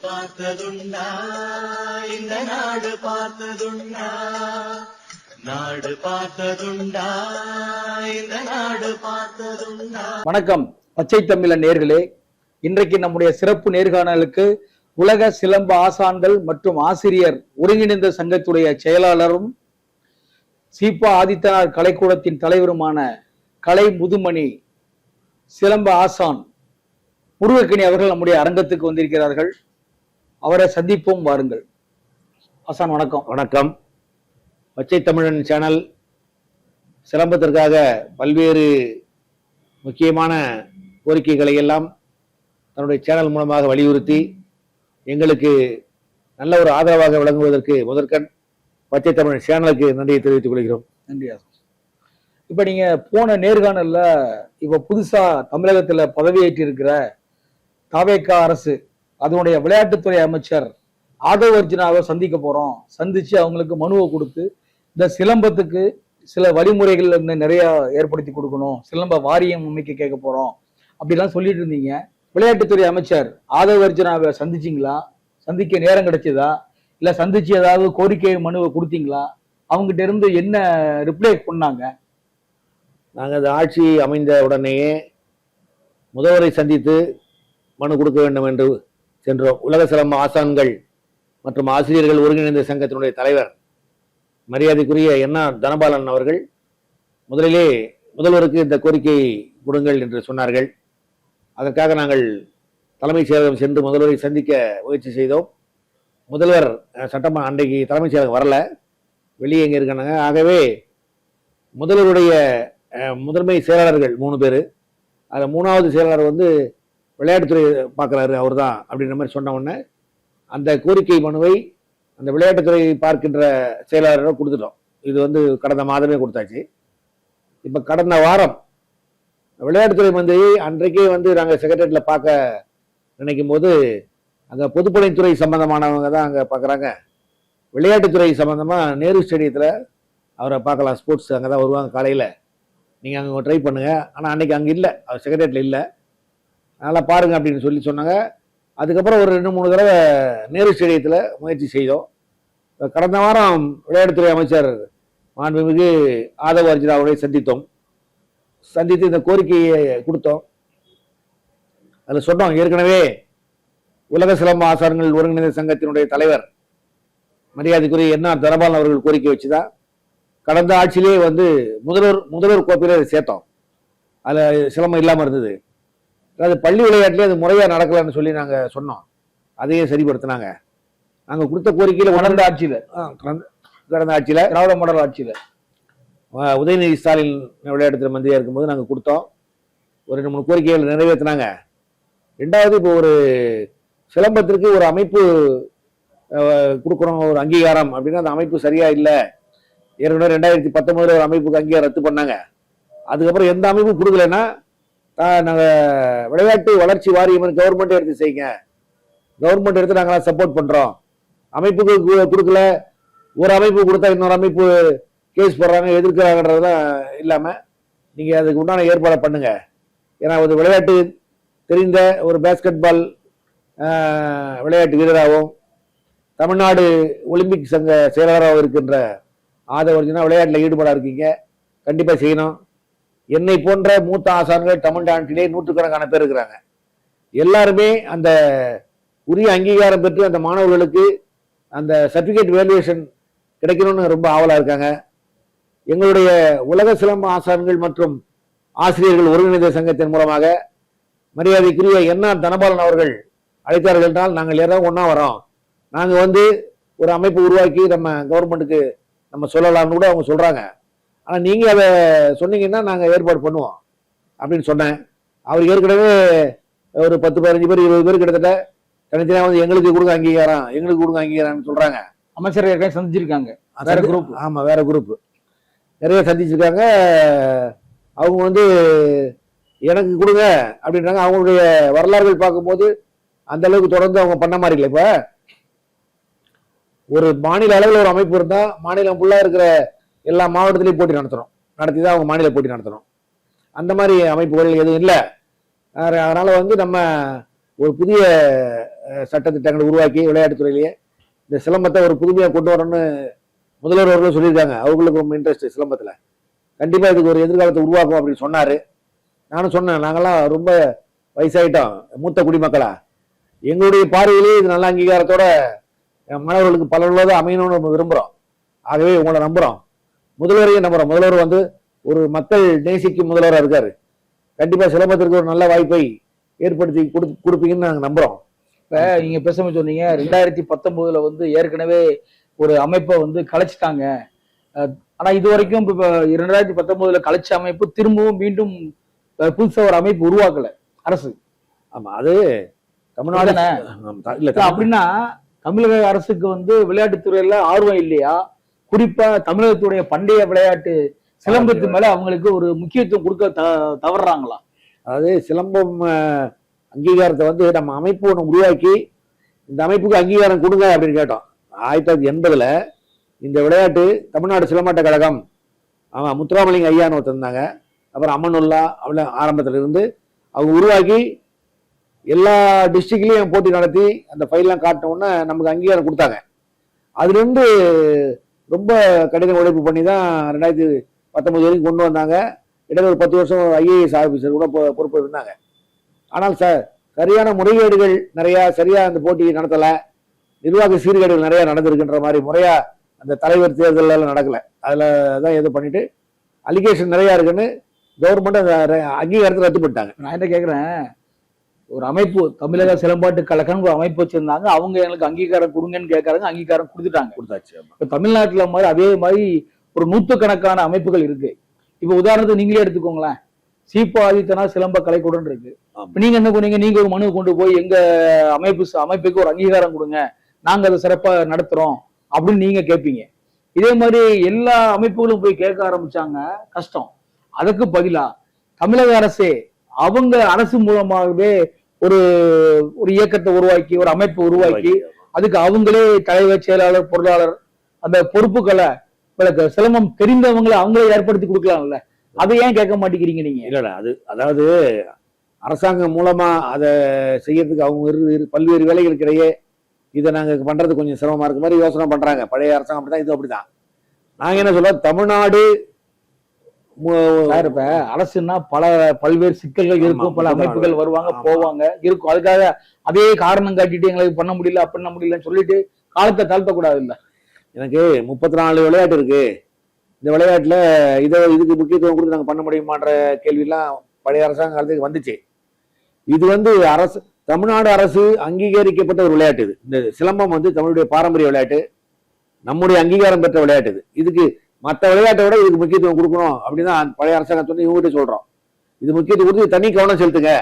பார்த்ததுண்டா இந்த நாடு பார்த்ததுண்டா, நாடு பார்த்ததுண்டா இந்த நாடு பார்த்ததுண்டா. வணக்கம் பச்சை தமிழன் நேயர்களே, இன்றைக்கு நம்முடைய சிறப்பு நேர்காணலுக்கு உலக சிலம்ப ஆசான்கள் மற்றும் ஆசிரியர் ஒருங்கிணைந்த சங்கத்துடைய செயலாளரும் சீபா ஆதித்தனார் கலைக்கூடத்தின் தலைவருமான கலை முதுமணி சிலம்ப ஆசான் முருகக்கணி அவர்கள் நம்முடைய அரங்கத்துக்கு வந்திருக்கிறார்கள். அவரை சந்திப்போம், வாருங்கள். ஆசான் வணக்கம். வணக்கம். பச்சை தமிழன் சேனல் சிலம்பத்திற்காக பல்வேறு முக்கியமான கோரிக்கைகளை எல்லாம் தன்னுடைய சேனல் மூலமாக வலியுறுத்தி எங்களுக்கு நல்ல ஒரு ஆதரவாக விளங்குவதற்கு முதற்கண் பச்சை தமிழன் சேனலுக்கு நன்றியை தெரிவித்துக் கொள்கிறோம். நன்றி ஆசான். இப்ப நீங்க போன நேர்காணல்ல இப்ப புதுசா தமிழகத்துல பதவியேற்று இருக்கிற தாவேகா அரசு அதனுடைய விளையாட்டுத்துறை அமைச்சர் ஆதவ் அர்ஜுனாவை சந்திக்க போறோம், சந்திச்சு அவங்களுக்கு மனுவை கொடுத்து இந்த சிலம்பத்துக்கு சில வழிமுறைகள் நிறைய ஏற்படுத்தி கொடுக்கணும், சிலம்ப வாரியம் அமைக்க கேட்க போறோம் அப்படிலாம் சொல்லிட்டு இருந்தீங்க. விளையாட்டுத்துறை அமைச்சர் ஆதவ் அர்ஜுனாவை சந்திச்சிங்களா? சந்திக்க நேரம் கிடைச்சதா? இல்ல சந்திச்சு ஏதாவது கோரிக்கை மனுவை கொடுத்தீங்களா? அவங்ககிட்ட இருந்து என்ன ரிப்ளை பண்ணாங்க? நாங்கள் அந்த ஆட்சி அமைந்த உடனேயே முதல்வரை சந்தித்து மனு கொடுக்க வேண்டும் என்று சென்றோம். உலக சிலம்ப ஆசான்கள் மற்றும் ஆசிரியர்கள் ஒருங்கிணைந்த சங்கத்தினுடைய தலைவர் மரியாதைக்குரிய என்ஆர் தனபாலன் அவர்கள் முதலிலே முதல்வருக்கு இந்த கோரிக்கை கொடுங்கள் என்று சொன்னார்கள். அதற்காக நாங்கள் தலைமைச் செயலகம் சென்று முதல்வரை சந்திக்க முயற்சி செய்தோம். முதல்வர் சட்டமன்ற அன்றைக்கு தலைமைச் செயலகம் வரல, வெளியே எங்கே இருக்காங்க. ஆகவே முதல்வருடைய முதன்மை செயலாளர்கள் 3 பேர், அதில் 3வது செயலாளர் வந்து விளையாட்டுத்துறை பார்க்குறாரு, அவர் தான் அப்படின்ற மாதிரி சொன்ன உடனே அந்த கோரிக்கை மனுவை அந்த விளையாட்டுத்துறை பார்க்கின்ற செயலாளரை கொடுத்துட்டோம். இது வந்து கடந்த மாதமே கொடுத்தாச்சு. இப்போ கடந்த வாரம் விளையாட்டுத்துறை மந்திரி அன்றைக்கே வந்து நாங்கள் செக்ரட்டரியேட்டில் பார்க்க நினைக்கும் போது அங்கே பொதுப்பணித்துறை சம்பந்தமானவங்க தான் அங்கே பார்க்குறாங்க. விளையாட்டுத்துறை சம்பந்தமாக நேரு ஸ்டேடியத்தில் அவரை பார்க்கலாம், ஸ்போர்ட்ஸ் அங்கே தான் வருவாங்க காலையில், நீங்கள் அங்கே ட்ரை பண்ணுங்கள். ஆனால் அன்றைக்கி அங்கே இல்லை, அவர் செக்ரட்டரியேட்டில் இல்லை, அதனால் பாருங்கள் அப்படின்னு சொல்லி சொன்னாங்க. அதுக்கப்புறம் ஒரு 2-3 தடவை நேரு ஸ்டேடியத்தில் முயற்சி செய்தோம். கடந்த வாரம் விளையாட்டுத்துறை அமைச்சர் மாண்புமிகு ஆதவ் அர்ஜுனாவை சந்தித்து இந்த கோரிக்கையை கொடுத்தோம். அதில் சொன்னோம், ஏற்கனவே உலக சிலம்ப ஆசான்கள் ஒருங்கிணைந்த சங்கத்தினுடைய தலைவர் மரியாதைக்குரிய என்ஆர் தனபாலன் அவர்கள் கோரிக்கை வச்சுதான் கடந்த ஆட்சியிலே வந்து முதல்வர் கோப்பையில சேர்த்தோம். அதில் சிலம்பம் இல்லாமல் இருந்தது. அதாவது பள்ளி விளையாட்டுலேயே அது முறையாக நடக்கலான்னு சொல்லி நாங்கள் சொன்னோம். அதையே சரிப்படுத்தினாங்க. நாங்கள் கொடுத்த கோரிக்கையில் கடந்த ஆட்சியில் திராவிட மாடல் ஆட்சியில் உதயநிதி ஸ்டாலின் விளையாட்டுத்துறை மந்திரியாக இருக்கும்போது நாங்கள் கொடுத்தோம். ஒரு 2-3 கோரிக்கைகள் நிறைவேற்றினாங்க. 2வது இப்போ ஒரு சிலம்பத்திற்கு ஒரு அமைப்பு கொடுக்குறோம், ஒரு அங்கீகாரம் அப்படின்னா அந்த அமைப்பு சரியா இல்லை. ஏற்கனவே 2019 ஒரு அமைப்புக்கு அங்கீகாரம் ரத்து பண்ணாங்க. அதுக்கப்புறம் எந்த அமைப்பும் கொடுக்கலன்னா நாங்கள் விளையாட்டு வளர்ச்சி வாரியம் கவர்மெண்ட் எடுத்து செய்யுங்க, கவர்மெண்ட் எடுத்து நாங்களாம் சப்போர்ட் பண்ணுறோம். அமைப்புக்கு கொடுக்கல, ஒரு அமைப்பு கொடுத்தா இன்னொரு அமைப்பு கேஸ் போடுறாங்க, எதிர்க்கிறாங்கன்றதுலாம் இல்லாமல் நீங்கள் அதுக்கு உண்டான ஏற்பாடை பண்ணுங்க. ஏன்னா ஒரு விளையாட்டு தெரிந்த ஒரு பேஸ்கெட் பால் விளையாட்டு வீரராகவும் தமிழ்நாடு ஒலிம்பிக் சங்க செயலாளராக இருக்கின்ற ஆதவ் அர்ஜுனா விளையாட்டில் ஈடுபாடாக இருக்கீங்க, கண்டிப்பாக செய்யணும். என்னை போன்ற மூத்த ஆசான்கள் தமிழ்நாட்டிலே 100கணக்கான பேர் இருக்கிறாங்க. எல்லாருமே அந்த உரிய அங்கீகாரம் பெற்று அந்த மாணவர்களுக்கு அந்த சர்டிஃபிகேட் வேல்யூவேஷன் கிடைக்கணும்னு ரொம்ப ஆவலாக இருக்காங்க. எங்களுடைய உலக சிலம்ப ஆசான்கள் மற்றும் ஆசிரியர்கள் ஒருங்கிணைந்த சங்கத்தின் மூலமாக மரியாதைக்குரிய என்ஆர் தனபாலன் அவர்கள் அழைத்தார்கள் என்றால் நாங்கள் எல்லாரும் ஒன்றா வரோம், நாங்கள் வந்து ஒரு அமைப்பு உருவாக்கி நம்ம கவர்மெண்ட்டுக்கு நம்ம சொல்லலாம்னு கூட அவங்க சொல்கிறாங்க. ஆனால் நீங்கள் அதை சொன்னீங்கன்னா நாங்கள் ஏற்பாடு பண்ணுவோம் அப்படின்னு சொன்னேன். அவர் ஏற்கனவே ஒரு 10-15 பேர் 20 பேர் கிட்டத்தட்ட தனித்தனியாக வந்து எங்களுக்கு கொடுங்க அங்கீகாரம்னு சொல்கிறாங்க. அமைச்சர் ஏற்கனவே சந்திச்சிருக்காங்க, வேற குரூப். ஆமாம், வேற குரூப் நிறைய சந்திச்சிருக்காங்க. அவங்க வந்து எனக்கு கொடுங்க அப்படின்றாங்க. அவங்களுடைய வரலாறுகள் பார்க்கும்போது அந்த அளவுக்கு தொடர்ந்து அவங்க பண்ண மாதிரி இல்லை. இப்போ ஒரு மாநில அளவில் ஒரு அமைப்பு இருந்தால் மாநிலம் ஃபுல்லாக இருக்கிற எல்லா மாவட்டத்திலையும் போட்டி நடத்தி தான் அவங்க மாநில போட்டி நடத்தணும். அந்த மாதிரி அமைப்புகள் எதுவும் இல்லை. அதனால வந்து நம்ம ஒரு புதிய சட்டத்திட்டங்களை உருவாக்கி விளையாட்டுத்துறையிலேயே இந்த சிலம்பத்தை ஒரு புதுமையாக கொண்டு வரணும்னு முதல்வர் அவர்களும் சொல்லியிருக்காங்க. அவங்களுக்கு ரொம்ப இன்ட்ரெஸ்ட் சிலம்பத்தில். கண்டிப்பாக இதுக்கு ஒரு எதிர்காலத்தை உருவாக்கும் அப்படின்னு சொன்னார். நானும் சொன்னேன், நாங்கள்லாம் ரொம்ப வயசாயிட்டோம், மூத்த குடிமக்களா, எங்களுடைய பார்வையிலேயே இது நல்ல அங்கீகாரத்தோட மாணவர்களுக்கு பலனுள்ளதாக அமையணும்னு நம்ம விரும்புகிறோம். ஆகவே உங்களை நம்புகிறோம், முதல்வரையும் நம்புகிறோம். முதல்வர் வந்து ஒரு மக்கள் நேசிக்கும் முதல்வராக இருக்காரு. கண்டிப்பாக சிலம்பத்திற்கு ஒரு நல்ல வாய்ப்பை ஏற்படுத்தி கொடுப்பீங்கன்னு நாங்கள் நம்புகிறோம். இப்போ நீங்கள் பேசாம சொன்னீங்க 2019 வந்து ஏற்கனவே ஒரு அமைப்பை வந்து கலைச்சிட்டாங்க. ஆனா இது வரைக்கும் இப்ப 2019 கலைச்ச அமைப்பு திரும்பவும் மீண்டும் புதுசா ஒரு அமைப்பு உருவாக்கல அரசு. ஆமா, அது தமிழ்நாடு இல்ல அப்படின்னா தமிழக அரசுக்கு வந்து விளையாட்டுத்துறையில ஆர்வம் இல்லையா? குறிப்பா தமிழகத்துடைய பண்டைய விளையாட்டு சிலம்பத்து மேல அவங்களுக்கு ஒரு முக்கியத்துவம் கொடுக்க தவறுறாங்களா? அதாவது சிலம்பம் அங்கீகாரத்தை வந்து நம்ம அமைப்பு ஒன்று உருவாக்கி இந்த அமைப்புக்கு அங்கீகாரம் கொடுங்க அப்படின்னு கேட்டோம். 1980 இந்த விளையாட்டு தமிழ்நாடு சிலம்பாட்ட கழகம், ஆமாம், முத்துராமலிங்க ஐயான்னு ஒருத்தர் இருந்தாங்க. அப்புறம் அம்மனுல்லா அவ்வளோ ஆரம்பத்தில் இருந்து அவங்க உருவாக்கி எல்லா டிஸ்ட்ரிக்ட்லேயும் போட்டி நடத்தி அந்த ஃபைல்லாம் காட்டினோன்னே நமக்கு அங்கீகாரம் கொடுத்தாங்க. அதுலேருந்து ரொம்ப கடின உழைப்பு பண்ணி தான் 2019 வரைக்கும் கொண்டு வந்தாங்க. இடையில ஒரு 10 வருஷம் ஐஏஎஸ் ஆஃபீஸர் கூட பொறுப்பு இருந்தாங்க. ஆனால் சரியான முறைகேடுகள் நிறையா, சரியா அந்த போட்டியை நடத்தலை, நிர்வாக சீர்கேடுகள் நிறையா நடந்திருக்குன்ற மாதிரி முறையா அந்த தலைவர் தேர்தல் எல்லாம் நடக்கல. அதில் தான் எது பண்ணிட்டு அலிகேஷன் நிறையா இருக்குன்னு கவர்மெண்ட் அந்த அங்கீகாரத்தை ரத்து பண்ணிட்டாங்க. நான் என்ன கேட்குறேன், ஒரு அமைப்பு தமிழக சிலம்பாட்டு கழகம் ஒரு அமைப்பு வச்சிருந்தாங்க, அவங்க எங்களுக்கு அங்கீகாரம் கொடுங்கன்னு கேட்கறாங்க, அங்கீகாரம் கொடுத்தாச்சு. இப்போ தமிழ்நாட்டுல மாதிரி அதே மாதிரி ஒரு நூற்றுக்கணக்கான அமைப்புகள் இருக்கு. இப்போ உதாரணத்துக்கு நீங்களே எடுத்துக்கோங்களேன், சீப்பா ஆதித்தனார் சிலம்ப கலைக்கூடம் இருக்கு. நீங்க என்ன பண்ணீங்க, நீங்க ஒரு மனு கொண்டு போய் எங்க அமைப்புக்கு ஒரு அங்கீகாரம் கொடுங்க, நாங்க அதை சிறப்பா நடத்துறோம் அப்படின்னு நீங்க கேட்பீங்க. இதே மாதிரி எல்லா அமைப்புகளும் போய் கேட்க ஆரம்பிச்சாங்க, கஷ்டம். அதுக்கு பதிலா தமிழக அரசே அவங்க அரசு மூலமாகவே ஒரு இயக்கத்தை உருவாக்கி ஒரு அமைப்பை உருவாக்கி அதுக்கு அவங்களே தலைவர், செயலாளர், பொருளாளர் அந்த பொறுப்புகளை சிலம்பம் தெரிந்தவங்களை அவங்களே ஏற்படுத்தி கொடுக்கலாம்ல. அதை ஏன் கேட்க மாட்டேங்கிறீங்க நீங்க? இல்ல, அது அதாவது அரசாங்கம் மூலமா அதை செய்யறதுக்கு அவங்க பல்வேறு வேலைகளுக்கிடையே இதை நாங்க பண்றது கொஞ்சம் சிரமமா இருக்க மாதிரி யோசனை பண்றாங்க. பழைய அரசாங்கம் அப்படிதான், இது அப்படிதான். நாங்க என்ன சொல்ல, தமிழ்நாடு இப்ப அரசுன்னா பல்வேறு சிக்கல்கள் இருக்கும், பல அமைப்புகள் வருவாங்க போவாங்க இருக்கும். அதுக்காக அதே காரணம் காட்டிட்டு எங்களுக்கு பண்ண முடியல பண்ண முடியலன்னு சொல்லிட்டு காலத்தை தாழ்த்தக்கூடாது. இல்ல, எனக்கு 34 விளையாட்டு இருக்கு, இந்த விளையாட்டுல இதுக்கு முக்கியத்துவம் கொடுத்து நாங்க பண்ண முடியுமான்ற கேள்வியெல்லாம் பழைய அரசாங்க காலத்துக்கு வந்துச்சு. இது வந்து தமிழ்நாடு அரசு அங்கீகரிக்கப்பட்ட ஒரு விளையாட்டு. இது இந்த சிலம்பம் வந்து தமிழுடைய பாரம்பரிய விளையாட்டு, நம்முடைய அங்கீகாரம் பெற்ற விளையாட்டு. இதுக்கு மற்ற விளையாட்டை விட இதுக்கு முக்கியத்துவம் கொடுக்கணும் அப்படின்னு தான் பழைய அரசாங்கம் சொல்லி இவங்ககிட்ட சொல்றோம். இது முக்கியத்துவம் கொடுத்து தனி கவனம் செலுத்துங்க.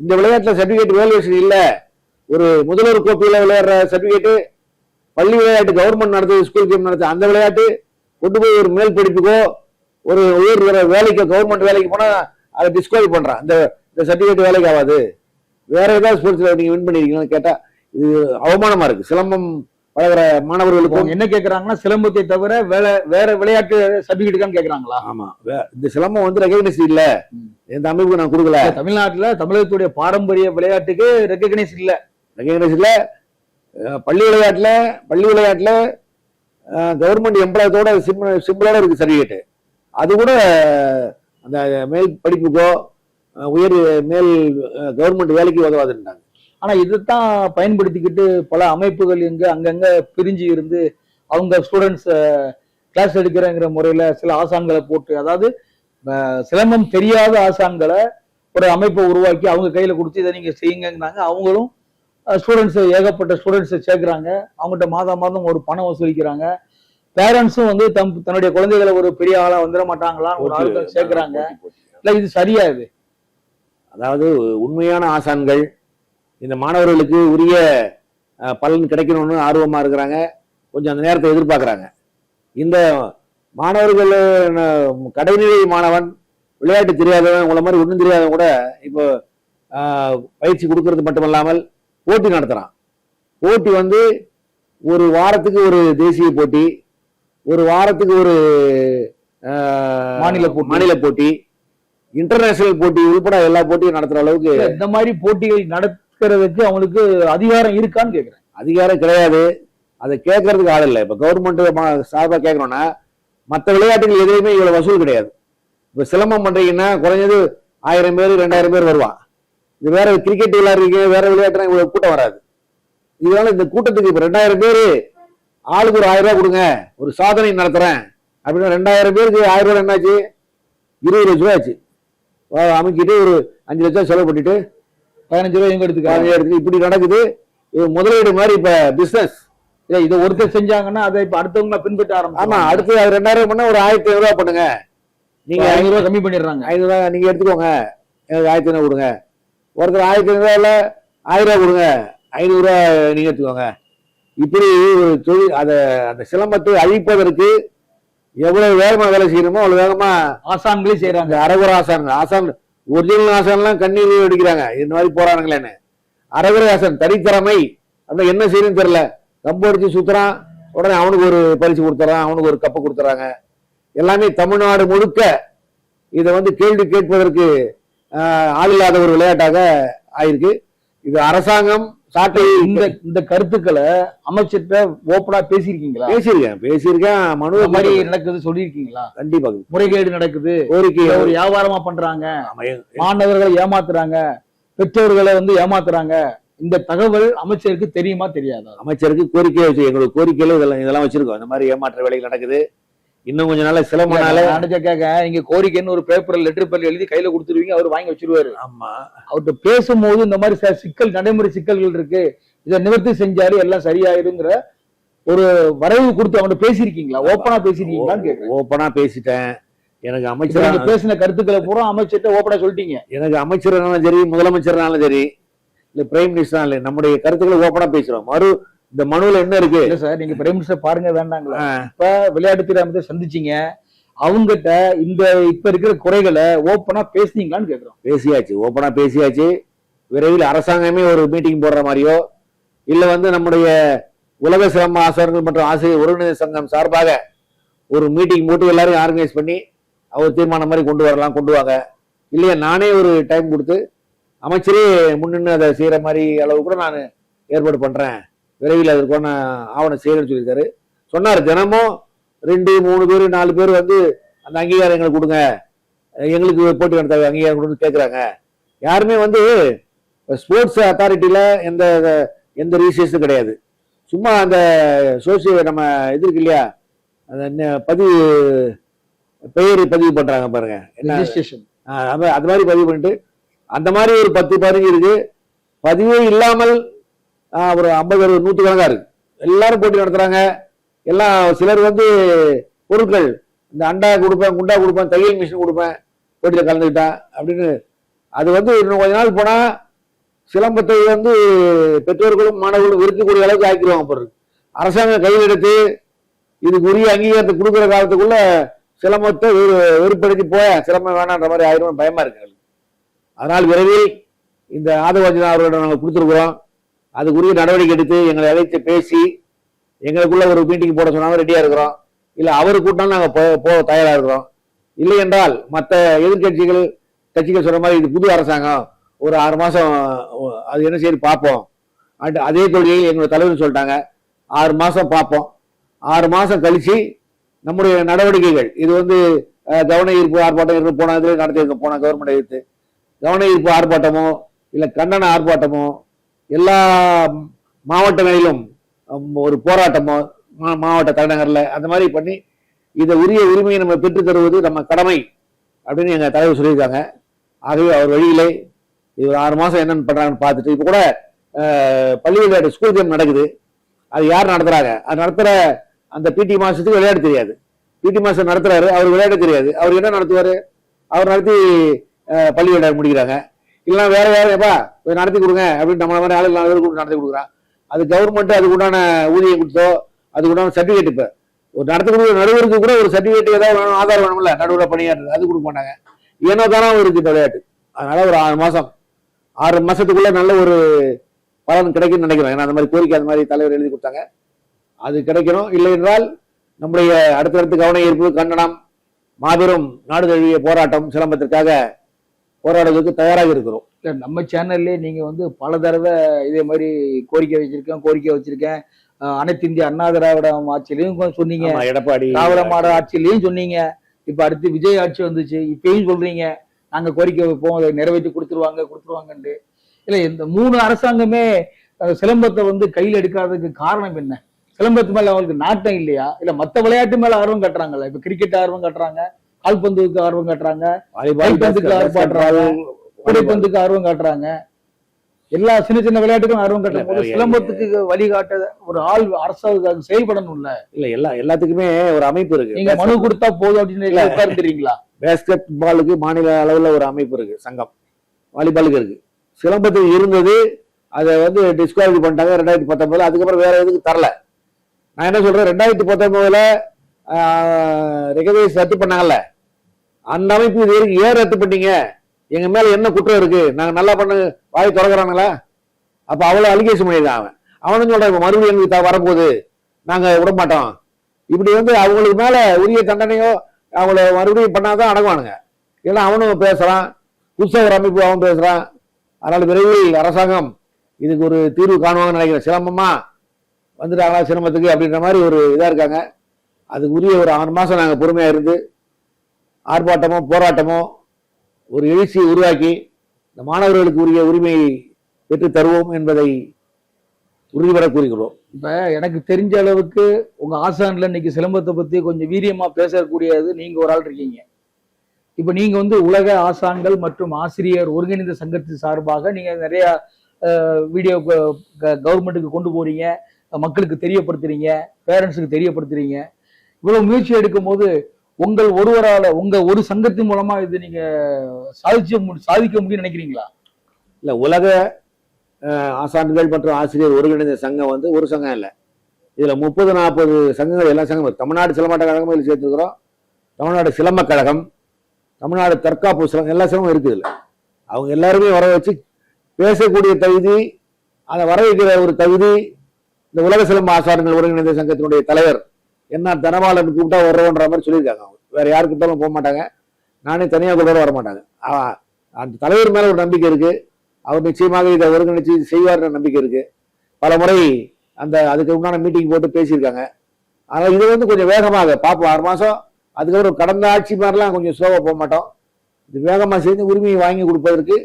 இந்த விளையாட்டுல சர்டிபிகேட் வேல்யூஷன் இல்ல, ஒரு முதல்வர் கோப்பையில விளையாடுற சர்டிபிகேட்டு, பள்ளி விளையாட்டு கவர்மெண்ட் நடத்துது, ஸ்கூல் கேம் நடத்துது, அந்த விளையாட்டு கொண்டு போய் ஒரு மேல் படிப்புக்கோ ஒரு உயர் வேலைக்கோ கவர்மெண்ட் வேலைக்கு போனா அதை டிஸ்குவாலிஃபை பண்றான். இந்த சர்டிபிகேட் வேலைக்கு ஆகாது. வேற ஏதாவது ஸ்போர்ட்ஸ்ல நீங்க வின் பண்ணிருக்கீங்கன்னு கேட்டா இது அவமானமா இருக்கு. சிலம்பம் பழகிற மாணவர்களுக்கு என்ன கேட்கறாங்கன்னா, சிலம்பத்தை தவிர வேற விளையாட்டு சர்டிபிகேட் கேட்கறாங்களா? ஆமா, இந்த சிலம்பம் வந்து ரெகக்னைஸ் இல்ல, எந்த அமைப்புக்கு நான் கொடுக்கல. தமிழ்நாட்டுல தமிழகத்துடைய பாரம்பரிய விளையாட்டுக்கு ரெகக்னைஸ் இல்ல. பள்ளி விளையாட்டுல கவர்மெண்ட் எம்ப்ளாயத்தோட சிம்பிளோட இருக்கு சர்டிபிகேட். அது கூட அந்த மேல் படிப்புக்கோ உயர் மேல் கவர்மெண்ட் வேலைக்கு உதவாதுன்றாங்க. ஆனா இதைத்தான் பயன்படுத்திக்கிட்டு பல அமைப்புகள் அங்கங்க பிரிஞ்சு இருந்து அவங்க ஸ்டூடெண்ட்ஸ் கிளாஸ் எடுக்கிறங்கிற முறையில சில ஆசான்களை போட்டு, அதாவது சிலம்பம் தெரியாத ஆசான்களை ஒரு அமைப்பை உருவாக்கி அவங்க கையில கொடுத்து இதை நீங்க செய்யுங்கிறாங்க. அவங்களும் ஏகப்பட்ட ஸ்டூடெண்ட்ஸ் சேர்க்கிறாங்க, அவங்ககிட்ட மாதம் ஒரு பணம் வசூலிக்கிறாங்க. பேரண்ட்ஸும் வந்து தன்னுடைய குழந்தைகளை ஒரு பெரிய ஆளா வந்துட மாட்டாங்களான்னு ஒரு ஆளுக்கு சேர்க்கிறாங்க. இல்ல, இது சரியா? இது அதாவது உண்மையான ஆசான்கள் இந்த மாணவர்களுக்கு உரிய பலன் கிடைக்கணும்னு ஆர்வமா இருக்கிறாங்க, கொஞ்சம் அந்த நேரத்தை எதிர்பார்க்குறாங்க. இந்த மாணவர்கள் கடைநிலை மாணவன், விளையாட்டு தெரியாதவன், உங்களை மாதிரி ஒன்றும் தெரியாதவன் கூட இப்போ பயிற்சி கொடுக்கறது மட்டுமல்லாமல் போட்டி நடத்துறான். போட்டி வந்து ஒரு வாரத்துக்கு ஒரு தேசிய போட்டி, ஒரு வாரத்துக்கு ஒரு மாநில போட்டி, இன்டர்நேஷனல் போட்டி உள்பட எல்லா போட்டியும் நடத்துற அளவுக்கு இந்த மாதிரி போட்டிகள் கேட்கறதுக்கு அவங்களுக்கு அதிகாரம் இருக்கான்னு கேக்குறேன். அதிகாரம் கிடையாது, அதை கேட்கறதுக்கு ஆள் இல்லை. இப்ப கவர்மெண்ட் சார்பா கேட்கணும்னா மற்ற விளையாட்டுகள் எதுலையுமே இவ்வளவு வசூல் கிடையாது. இப்ப சிலம்பம் பண்றீங்கன்னா குறைஞ்சது 1000 பேர் 2000 பேர் வருவான். இது வேற கிரிக்கெட் விளையாடுறீங்க, வேற விளையாட்டுனா இவ்வளவு கூட்டம் வராது. இதனால இந்த கூட்டத்துக்கு இப்ப 2000 பேரு ஆளுக்கு ஒரு 1000 ரூபாய் கொடுங்க, ஒரு சாதனை நடத்துறேன் அப்படின்னா 2000 பேருக்கு 1000 ரூபாய் என்னாச்சு? 20 லட்ச ரூபாய் ஆச்சு. அமைக்கிட்டு ஒரு 5 லட்சம் செலவு பண்ணிட்டு 15 ரூபாய் எங்க எடுத்து இப்படி நடக்குது. இது முதலீடு மாதிரி இப்ப பிசினஸ். இதை ஒருத்தர் செஞ்சாங்கன்னா அதை இப்ப அடுத்தவங்க பின்பற்ற ஆரம்பிச்சு. ஆமா, அடுத்து அது 2000 பண்ணா ஒரு 1500 ரூபாய் பண்ணுங்க. நீங்க 500 ரூபாய் கம்மி பண்ணிடுறாங்க. 500 ரூபாய் நீங்க எடுத்துக்கோங்க, எனக்கு 1500 கொடுங்க. ஒருத்தர் 1500 ரூபாயில 1000 ரூபாய் கொடுங்க, 500 ரூபாய் நீங்க எடுத்துக்கோங்க. இப்படி ஒரு தொழில் அந்த சிலம்பத்தை அழிப்பதற்கு எவ்வளவு வேகமா வேலை செய்யணுமோ அவ்வளவு வேகமா ஆசான்களே செய்யறாங்க. அரகுர ஆசான் ஒரிஜினல் ஆசான்லாம் கண்ணீர் அடிக்கிறாங்க இந்த மாதிரி போறானுங்களேன்னு. அரகுர ஆசான் தனித்திறமை அப்படின்னா என்ன செய்யணும்னு தெரியல, கம்பு அடிச்சு சுத்துறான், உடனே அவனுக்கு ஒரு பரிசு கொடுத்துறான், அவனுக்கு ஒரு கப்பு கொடுத்துறாங்க. எல்லாமே தமிழ்நாடு முழுக்க இதை கேள்வி கேட்பதற்கு ஆள் இல்லாத ஒரு விளையாட்டாக ஆயிருக்கு. இது அரசாங்கம் சாட்டை. இந்த கருத்துக்களை அமைச்சர்கிட்ட ஓப்பனா பேசியிருக்கீங்களா? பேசியிருக்கேன். மனு மாதிரி நடக்குது சொல்லியிருக்கீங்களா? கண்டிப்பா முறைகேடு நடக்குது, கோரிக்கை ஒரு வியாபாரமா பண்றாங்க, மாணவர்களை ஏமாத்துறாங்க, பெற்றோர்களை ஏமாத்துறாங்க. இந்த தகவல் அமைச்சருக்கு தெரியுமா தெரியாதா? அமைச்சருக்கு கோரிக்கை வச்சு எங்களுக்கு கோரிக்கையில இதெல்லாம் வச்சிருக்கோம். இந்த மாதிரி ஏமாற்ற வேலைகள் நடக்குது. இன்னும் கொஞ்ச நாள் சிலம்பனால நீங்க கோரிக்கைன்னு ஒரு பேப்பர்ல லெட்டர் பேர்ல எழுதி கையில கொடுத்துருவீங்க, அவர் வாங்கி வச்சிருவாரு. ஆமா, அவர்கிட்ட பேசும்போது இந்த மாதிரி சிக்கல், நடைமுறை சிக்கல்கள் இருக்கு, இதை நிவர்த்தி செஞ்சாரு எல்லாம் சரியாயிருங்கிற ஒரு வரைவு கொடுத்து அவன்கிட்ட பேசியிருக்கீங்களா? ஓப்பனா பேசிருக்கீங்களான்னு கேட்கிறேன். ஓப்பனா பேசிட்டேன். எனக்கு அமைச்சர் பேசின கருத்துக்களை பூரா அமைச்சர்கிட்ட ஓப்பனா சொல்லிட்டீங்க. எனக்கு அமைச்சர்னாலும் சரி, முதலமைச்சர்னாலும் சரி, இல்ல பிரைம் மினிஸ்டர் இல்ல, நம்முடைய கருத்துக்களை ஓப்பனா பேசுறோம். இந்த மனுவில் என்ன இருக்கு சார்? நீங்க பிரைம் மினிஸ்டர் பாருங்க வேண்டாங்களா? இப்ப விளையாட்டுத்துறை அமைச்சர் சந்திச்சீங்க, அவங்ககிட்ட இந்த இப்ப இருக்கிற குறைகளை ஓப்பனா பேசுனீங்களான்னு கேக்குறோம். பேசியாச்சு, ஓப்பனா பேசியாச்சு. விரைவில் அரசாங்கமே ஒரு மீட்டிங் போடுற மாதிரியோ இல்ல நம்முடைய உலக சிலம்ப ஆசிரியர்கள் மற்றும் ஆசிரியர் ஒருங்கிணைந்த சங்கம் சார்பாக ஒரு மீட்டிங் போட்டு எல்லாரையும் ஆர்கனைஸ் பண்ணி அவர் தீர்மானம் மாதிரி கொண்டு வாங்க. இல்லையா நானே ஒரு டைம் கொடுத்து அமைச்சரே முன்னின்று அதை செய்யற மாதிரி அளவு கூட நான் ஏற்பாடு பண்றேன், விரைவில் அதற்கான ஆவணம் செய்யறேன்னு சொல்லியிருக்காரு. சொன்னார் தினமும் 2, 3 பேர் 4 பேர் அந்த அங்கீகாரம் எங்களுக்கு கொடுங்க, எங்களுக்கு போட்டி நடத்த அங்கீகாரம் கொடுன்னு கேட்குறாங்க. யாருமே ஸ்போர்ட்ஸ் அத்தாரிட்டியில எந்த ரிஜிஸ்ட்ரேஷனும் கிடையாது. சும்மா அந்த சோசியல் நம்ம இது இருக்கு இல்லையா, அந்த பெயர் பதிவு பண்றாங்க பாருங்க, அது மாதிரி பதிவு பண்ணிட்டு அந்த மாதிரி ஒரு 10-15 இருக்கு. பதிவே இல்லாமல் ஒரு 50 100 இருக்கு. எல்லாரும் போட்டி நடத்துறாங்க. எல்லாம் சிலர் பொருட்கள் இந்த அண்டா கொடுப்பேன், குண்டா கொடுப்பேன், தையல் மிஷின் கொடுப்பேன், போட்டியில கலந்துக்கிட்டேன் அப்படின்னு. அது இன்னும் கொஞ்ச நாள் போனா சிலம்பத்தை பெற்றோர்களும் மாணவர்களும் வெறுக்கக்கூடிய அளவுக்கு ஆக்கிடுவாங்க. பொருள் அரசாங்கம் கையில் எடுத்து இதுக்கு உரிய அங்கீகாரத்தை கொடுக்குற காலத்துக்குள்ள சிலம்பத்தை வெறுப்படுத்தி சிலம்பம் வேணான்ற மாதிரி ஆயிரம் பயமா இருக்கு. அதனால் விரைவில் இந்த ஆதவர்ஜுனா அவர்களிடம் நாங்கள் கொடுத்துருக்குறோம். அதுக்குரிய நடவடிக்கை எடுத்து எங்களை அழைத்து பேசி எங்களுக்குள்ள ஒரு மீட்டிங் போட சொன்னாலும் ரெடியா இருக்கிறோம். இல்ல அவரு கூட்டினாலும் நாங்க போக தயாரா இருக்கிறோம். இல்லை என்றால் மற்ற கட்சிகள் சொல்ற மாதிரி இது புது அரசாங்கம், ஒரு 6 மாசம் அது என்ன செய்து பார்ப்போம். அதே தொழிலை எங்களோட தலைவர் சொல்லிட்டாங்க, 6 மாசம் பார்ப்போம். 6 மாசம் கழிச்சு நம்முடைய நடவடிக்கைகள் இது கவன ஈர்ப்பு ஆர்ப்பாட்டம் போன இதுல நடத்தியிருக்கோம். போன கவர்மெண்ட் எடுத்து கவன ஈர்ப்பு ஆர்ப்பாட்டமோ இல்ல கண்டன ஆர்ப்பாட்டமோ எல்லா மாவட்டங்களிலும் ஒரு போராட்டமோ மாவட்ட தலைநகர்ல அந்த மாதிரி பண்ணி இதை உரிய உரிமையை நம்ம பெற்று தருவது நம்ம கடமை அப்படின்னு எங்க தலைவர் சொல்லியிருக்காங்க. ஆகவே அவர் வழியிலே இது 6 மாசம் என்னன்னு பண்றாங்கன்னு பார்த்துட்டு இப்ப கூட பள்ளி விளையாட்டு ஸ்கூல் கேம் நடக்குது. அது யார் நடத்துறாங்க? அது நடத்துற அந்த பிடி மாசத்துக்கு விளையாட தெரியாது. பிடி மாஸ்டர் நடத்துறாரு, அவர் விளையாட தெரியாது. அவர் என்ன நடத்துவாரு? அவர் நடத்தி பள்ளி விளையாட முடிக்கிறாங்க. இல்லைன்னா வேற எப்பா நடத்தி கொடுங்க அப்படின்னு நம்மள மாதிரி ஆளு 4 பேர் நடத்தி கொடுக்குறான். அது கவர்மெண்ட் அதுக்கு உண்டான ஊதியம் கொடுத்தோ அதுக்கு உண்டான சர்டிபிகேட் இப்ப ஒரு நடத்தி கொடுக்குற நடுவருக்கு கூட ஒரு சர்டிபிகேட் ஏதாவது வேணும், ஆதாரம் வேணும்ல, நடுவில் பணியாற்றுறது அது கொடுக்க மாட்டாங்க. ஏனோ தானே இருக்கு இந்த விளையாட்டு. அதனால ஒரு 6 மாசத்துக்குள்ள நல்ல ஒரு பலன் கிடைக்கும்னு நினைக்கிறேன். ஏன்னா அந்த மாதிரி கோரிக்கை அந்த மாதிரி தலைவர் எழுதி கொடுத்தாங்க, அது கிடைக்கணும். இல்லை என்றால் நம்முடைய அடுத்தடுத்து கவன ஈர்ப்பு கண்டனம் மாபெரும் நாடு தழுவிய போராட்டம் சிலம்பத்திற்காக போராடுவதற்கு தயாராக இருக்கிறோம். இல்ல நம்ம சேனல்லே நீங்க வந்து பல தடவை இதே மாதிரி கோரிக்கை வச்சிருக்கேன். அனைத்து இந்திய அண்ணா திராவிட ஆட்சியிலையும் சொன்னீங்க, ஆமா, எடப்பாடி திராவிட மாடல் ஆட்சியிலையும் சொன்னீங்க. இப்ப அடுத்து விஜய் ஆட்சி வந்துச்சு, இப்பயும் சொல்றீங்க நாங்க கோரிக்கை வைப்போம், அதை நிறைவேற்றி கொடுத்துருவாங்கன்னு. இல்ல இந்த 3 அரசாங்கமே சிலம்பத்தை வந்து கையில் எடுக்காததுக்கு காரணம் என்ன? சிலம்பத்து மேல அவங்களுக்கு நாட்டம் இல்லையா? இல்ல மத்த விளையாட்டு மேல ஆர்வம் கட்டுறாங்கல்ல? இப்ப கிரிக்கெட் ஆர்வம் கட்டுறாங்க, கால்பந்துக்கு ஆர்வம் காட்டுறாங்க, கைப்பந்துக்கு ஆர்வம் காட்டுறாங்க, கூடைப்பந்துக்கு ஆர்வம் காட்டுறாங்க, எல்லா சின்ன சின்ன விளையாட்டுக்கும் ஆர்வம் காட்டும் போது சிலம்பத்துக்கு வழிகாட்ட ஒரு ஆள் அரசாங்கம் செயல்படணும்ல. இல்ல எல்லாத்துக்குமே ஒரு அமைப்பு இருக்கு. நீங்க மனு கொடுத்தா போதும் அப்படின்னு உட்கார்ந்துறீங்களா? பேஸ்கெட் பாலுக்கு மாநில அளவுல ஒரு அமைப்பு இருக்கு, சங்கம். வாலிபாலுக்கு இருக்கு. சிலம்பத்துக்கு இருந்தது, அதை வந்து டிஸ்குவாலிஃபை பண்ணிட்டாங்க 2019. அதுக்கப்புறம் வேற எதுக்கு தரல. நான் என்ன சொல்றேன், 2019 ரெகனைஸ் ரத்து பண்ணாங்கல்ல, அந்த அமைப்பு இது வரைக்கும் ஏன் ரத்து பண்ணீங்க? எங்க மேல என்ன குற்றம் இருக்கு? நாங்க நல்லா பண்ண வாய் திறக்கிறாங்களா? அப்ப அவ்வளவு அலிகேஷன் பண்ணிருக்கான் அவனும் சொல்றான், இப்ப மறுபடியும் எங்களுக்கு வரப்போகுது, நாங்க விட மாட்டோம். இப்படி வந்து அவங்களுக்கு மேல உரிய தண்டனையோ அவங்கள மறுபடியும் பண்ணாதான் அடங்குவானுங்க. ஏன்னா அவனும் பேசுறான், புதுசா ஒரு அமைப்பு அவன் பேசுறான். அதனால விரைவில் அரசாங்கம் இதுக்கு ஒரு தீர்வு காணுவாங்கன்னு நினைக்கிறேன். சிலம்பமா வந்துட்டாங்களா சிலம்பத்துக்கு அப்படின்ற மாதிரி ஒரு இதா இருக்காங்க. அதுக்கு உரிய ஒரு 6 மாசம் நாங்க பொறுமையா இருந்து ஆர்ப்பாட்டமோ போராட்டமோ ஒரு எழுச்சியை உருவாக்கி இந்த மாணவர்களுக்கு உரிய உரிமையை பெற்று தருவோம் என்பதை உறுதிபட கூறுகிறோம். இப்ப எனக்கு தெரிஞ்ச அளவுக்கு உங்க ஆசான்ல இன்னைக்கு சிலம்பத்தை பத்தி கொஞ்சம் வீரியமா பேசக்கூடியது நீங்க ஒரு ஆள் இருக்கீங்க. இப்ப நீங்க வந்து உலக ஆசான்கள் மற்றும் ஆசிரியர் ஒருங்கிணைந்த சங்கத்தின் சார்பாக நீங்க நிறைய வீடியோ கவர்மெண்ட்டுக்கு கொண்டு போறீங்க, மக்களுக்கு தெரியப்படுத்துறீங்க, பேரண்ட்ஸுக்கு தெரியப்படுத்துறீங்க. இவ்வளவு முயற்சி எடுக்கும் போது உங்கள் ஒருவரால உங்க ஒரு சங்கத்தின் மூலமா இது நீங்க சாதிக்க முடியும்னு நினைக்கிறீங்களா? இல்ல, உலக ஆசான்கள் மற்றும் ஆசிரியர் ஒருங்கிணைந்த சங்கம் வந்து ஒரு சங்கம் இல்லை. இதுல 30-40 சங்கங்கள், எல்லா சங்கமும். தமிழ்நாடு சிலம்பாட்ட கழகம் இதில் சேர்த்துக்கிறோம், தமிழ்நாடு சிலம்ப கழகம், தமிழ்நாடு தற்காப்பு சிலம்பம், எல்லா சிலமும் இருக்குது. இல்லை, அவங்க எல்லாருமே வர வச்சு பேசக்கூடிய தகுதி, அதை வர வைக்கிற ஒரு தகுதி இந்த உலக சிலம்ப ஆசான்கள் ஒருங்கிணைந்த சங்கத்தினுடைய தலைவர் என்ன தனபாலன் கூப்பிட்டா வர்றோன்ற மாதிரி சொல்லியிருக்காங்க. அவங்க வேற யாரு கூப்பிட்டாலும் போக மாட்டாங்க, நானே தனியாக கூட வர மாட்டாங்க. அந்த தலைவர் மேல ஒரு நம்பிக்கை இருக்கு, அவர் நிச்சயமாக இதை ஒருங்கிணைச்சு செய்வார்ன்ற நம்பிக்கை இருக்கு. பல முறை அதுக்கு உண்டான மீட்டிங் போட்டு பேசியிருக்காங்க. ஆனால் இதை வந்து கொஞ்சம் வேகமாக பார்ப்போம். 6 மாசம், அதுக்கப்புறம் கடந்த ஆட்சி மாதிரிலாம் கொஞ்சம் ஸ்லோவாக போக மாட்டோம். இது வேகமா சேர்ந்து உரிமையை வாங்கி கொடுப்பதற்கு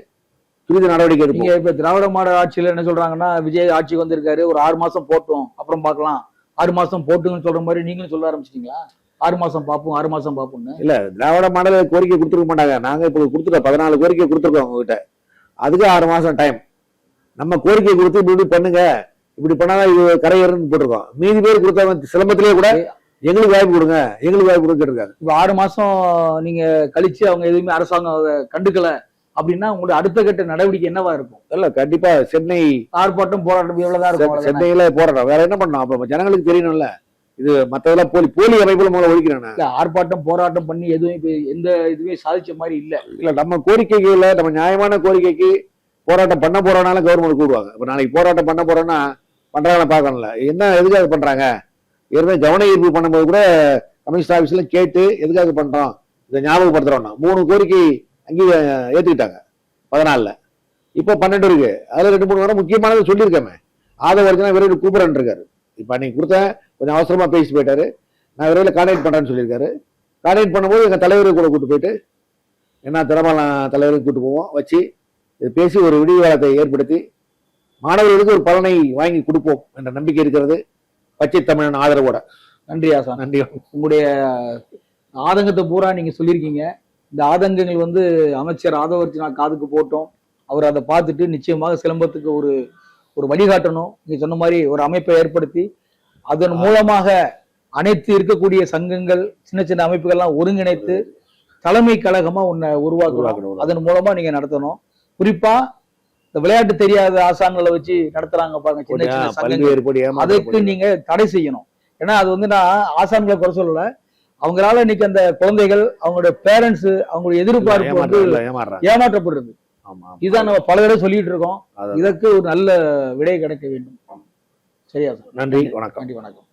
துரித நடவடிக்கை எடுப்பீங்க. இப்ப திராவிட மாடல் ஆட்சியில என்ன சொல்றாங்கன்னா, விஜய் ஆட்சிக்கு வந்திருக்காரு, ஒரு 6 மாசம் போட்டோம் அப்புறம் பார்க்கலாம், 6 மாசம் போட்டுங்கன்னு சொல்ற மாதிரி நீங்களும் சொல்ல ஆரம்பிச்சிட்டீங்களா? 6 மாசம் பார்ப்போம் 6 மாசம் பார்ப்போம்னு. இல்ல, திராவிட மாடல் கோரிக்கை கொடுத்துருக்க மாட்டாங்க. நாங்க இப்ப கொடுத்துட்டோம், 14 கோரிக்கை கொடுத்துருக்கோம் உங்ககிட்ட. அதுக்கு 6 மாசம் டைம். நம்ம கோரிக்கை கொடுத்து இப்படி பண்ணுங்க, இப்படி பண்ணாதான் இது கரையேறுன்னு போட்டிருக்கோம். மீதி பேர் கொடுத்தவங்க சிலம்பத்திலேயே கூட எங்களுக்கு வாய்ப்பு கொடுங்க, எங்களுக்கு வாய்ப்பு கொடுத்துருக்காங்க. இப்ப 6 மாசம் நீங்க கழிச்சு அவங்க எதுவுமே அரசாங்கம் கண்டுக்கல அப்படின்னா உங்களுடைய அடுத்த கட்ட நடவடிக்கை என்னவா இருக்கும்? இல்ல, கண்டிப்பா சென்னை ஆர்ப்பாட்டம் போராட்டம் எவ்வளவுதான் இருக்கும். சென்னையில போராட்டம், வேற என்ன பண்ணோம்? அப்ப ஜனங்களுக்கு தெரியணும்ல, இது மத்ததெல்லாம் போலி அமைப்புல மூலம் ஒழிக்கிறேன். ஆர்ப்பாட்டம் போராட்டம் பண்ணி எதுவும் எந்த இதுவுமே சாதிச்ச மாதிரி இல்ல. இல்ல, நம்ம கோரிக்கைகள்ல நம்ம நியாயமான கோரிக்கைக்கு போராட்டம் பண்ண போறோம்னால கவர்மெண்ட் கூடுவாங்க. இப்ப நாளைக்கு போராட்டம் பண்ண போறோம்னா பண்றாங்க பார்க்கணும்ல, என்ன எதுக்காக பண்றாங்க? ஏற்கனவே கவன ஈர்ப்பு பண்ணும்போது கூட கமிஷன் ஆபீஸ்ல கேட்டு எதுக்காக பண்றோம் இதை ஞாபகப்படுத்துறோம்னா 3 கோரிக்கை அங்கேயே ஏத்துக்கிட்டாங்க 14. இப்போ 12 இருக்கு. அதுல 2-3 வாரம் முக்கியமானது சொல்லியிருக்கேன். ஆதவர்ஜனா விரைவில் கூப்பிடன்னு இருக்காரு. இப்ப அன்னைக்கு கொடுத்தேன், கொஞ்சம் அவசரமா பேசி போயிட்டாரு. நான் விரைவில் கான்டாக்ட் பண்றேன்னு சொல்லியிருக்காரு. கான்டாக்ட் பண்ணும்போது எங்க தலைவரை கூட கூட்டு போயிட்டு என்ன திறமான தலைவரையும் கூட்டு போவோம், வச்சு பேசி ஒரு விடிவாளத்தை ஏற்படுத்தி மாணவர்களுக்கு ஒரு பலனை வாங்கி கொடுப்போம் என்ற நம்பிக்கை இருக்கிறது பச்சை தமிழன் ஆதரவோட. நன்றி ஆசா. நன்றி. உங்களுடைய ஆதங்கத்தை பூரா நீங்க சொல்லியிருக்கீங்க. இந்த ஆதங்கங்கள் வந்து அமைச்சர் ஆதவர்ஜனா காதுக்கு போட்டோம். அவர் அதை பார்த்துட்டு நிச்சயமாக சிலம்பத்துக்கு ஒரு வழிகாட்டணும். நீங்க சொன்ன மாதிரி ஒரு அமைப்பை ஏற்படுத்தி அதன் மூலமாக அனைத்து இருக்கக்கூடிய சங்கங்கள், சின்ன சின்ன அமைப்புகள்லாம் ஒருங்கிணைத்து தலைமை கழகமா ஒன்ன உருவாக்கணும். அதன் மூலமா நீங்க நடத்தணும். குறிப்பா இந்த விளையாட்டு தெரியாத ஆசான்களை வச்சு நடத்துறாங்க பாருங்க, சின்ன சின்ன சங்கங்கள், அதுக்கு நீங்க தடை செய்யணும். ஏன்னா அது வந்து நான் ஆசான்களை குறை சொல்லல, அவங்களால இன்னைக்கு அந்த குழந்தைகள், அவங்களுடைய பேரண்ட்ஸ், அவங்களுடைய எதிர்பார்ப்பு வந்து ஏமாற்றப்படுறது. இதுதான் நம்ம பல தடவை சொல்லிட்டு இருக்கோம். இதற்கு ஒரு நல்ல விடை கிடைக்க வேண்டும். சரியா சார்? நன்றி, வணக்கம். நன்றி, வணக்கம்.